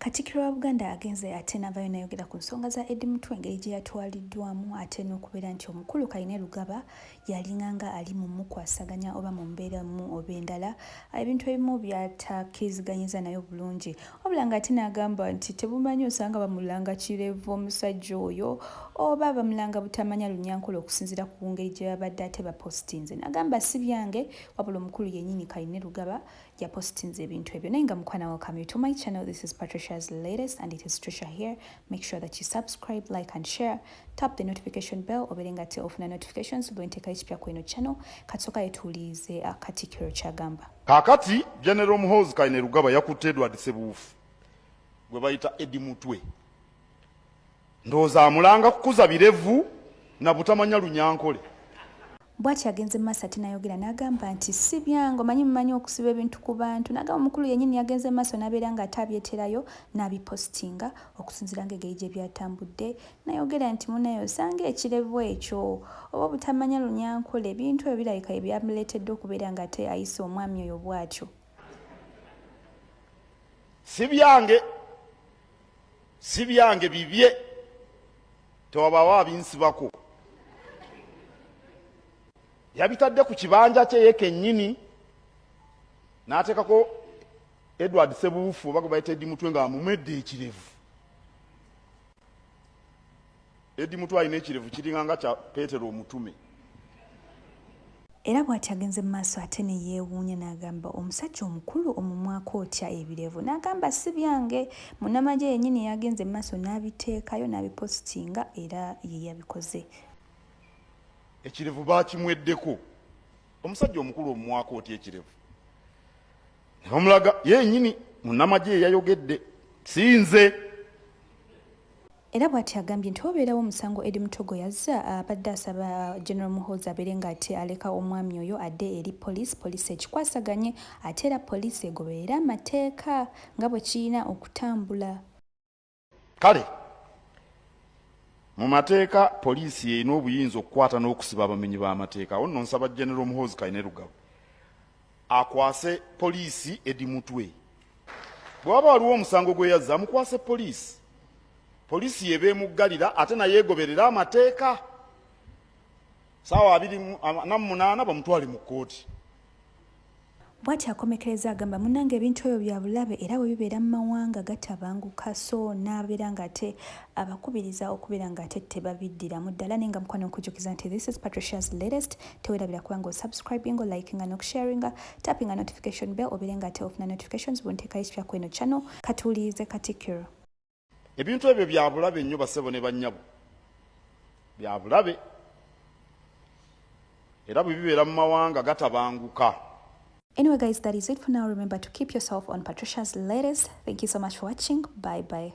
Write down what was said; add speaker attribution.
Speaker 1: Katikkiro of Buganda agenze ate n'avaayo n'ayogera ku nsonga za Eddy Mutwe engeri gye yatwaliddwamu ate n'okubeera nti omukulu Kainerugaba yalinganga ali mu mukwasaganya oba mu mbeeramu oba endala ebintu ebimu by'atakkiriziganyizza nayo bulungi wabula ng'ate n'agamba nti tebumanyi osanga bamulanga kirevu omusajja oyo oba bamulanga butamanya Lunyankole okusinziira ku ngeri gye babadde ate bapositinze n'agamba si byange wabula omukulu yennyini Kainerugaba yapositinze ebintu ebyo naye nga mukwana welcome you to my channel. This is Patricia's latest and it is Trisha here. Make sure that you subscribe, like and share. Tap the notification bell oberengate ofuna notifications bwenteka ekipya ku eno channel katsoka yetuulize Katikkiro kyagamba.
Speaker 2: Kakati General Muhoozi Kainerugaba yakutte Edward Sebuufu gwe bayita Eddy Mutwe. Ndowooza amulanga kukuza birevu na butamanya Lunyankole.
Speaker 1: Bw'ati agenze maaso ate n'ayogera n'agamba nti si byange omanyi okusiba ebintu ku bantu n'agamba omukulu yennyini yagenze maaso n'abeera ng'ate abyeterayo n'abipositinga okusinziira ng'engeri gye byatambudde n'ayogera nti munaye osanga ekirevu ekyo oba butamanya Lunyankole ebintu ebyo birabika ebyamuleetedde okubeera ng'ate ayise omwami oyo bw'atyo.
Speaker 2: Si byange bibye tewabaawo abinsibako. Yabitadde ku kibanja kye ye kennyini n'ateekako Edward Sebuufu oba gwe bayita Eddy Mutwe nga amumedde ekirevu. Eddy Mutwe alina ekirevu kiringa nga kya Peetero omutume.
Speaker 1: Era bw'ati agenze mu maaso ate ne yeewuunya n'agamba omusajja omukulu omumwako otya ebirevu n'agamba si byange munnamagye yennyini yagenze mu maaso n'abiteekayo n'abipositinga era ye yabikoze.
Speaker 2: Ekirevu baakimweddeko omusajja omukulu omumwako otya ekirevu ne bamulaga yennyini munnamagye yayogedde sinze.
Speaker 1: Era bw'ati agambye nti obeerawo omusango Eddy Mutwe yazza abadde asaba General Muhoozi abeere ng'ate aleka omwami oyo adde eri poliisi ekikwasaganye ate era poliisi egoberera amateeka nga bwe kirina okutambula.
Speaker 2: Kale mu mateeka poliisi erina obuyinza okukwata n'okusiba abamenyi b'amateeka. Awo nno nsaba General Muhoozi Kainerugaba akwase poliisi Eddy Mutwe. Bwe waba waliwo omusango gwe yazza amukwase poliisi. Poliisi yeba emuggalira ate naye egoberera amateeka. Ssaawa 28 bamutwale mu kkooti.
Speaker 1: Bw'ati akomekereza agamba munnange ebintu ebyo bya bulabe era bwe bibeera mu mawanga gatabanguka so n'abeera ng'ate abakubiriza okubeera ng'ate tebabiddiramu ddala naye nga mukwano okujjukiza nti this is Patricia's latest. Teweerabira kuba ng'osubscribinga, likinga n'okusharinga, tappinga notification bell obeere ng'ate ofuna notifications bw'onteekayo ekipya ku eno channel. Katuulize Katikkiro.
Speaker 2: Ebintu ebyo bya bulabe nnyo bassebo ne bannyabo. Bya bulabe era bwe bibeera mu mawanga gatabanguka.
Speaker 1: Anyway guys, that is it for now. Remember to keep yourself on Patricia's latest. Thank you so much for watching. Bye bye.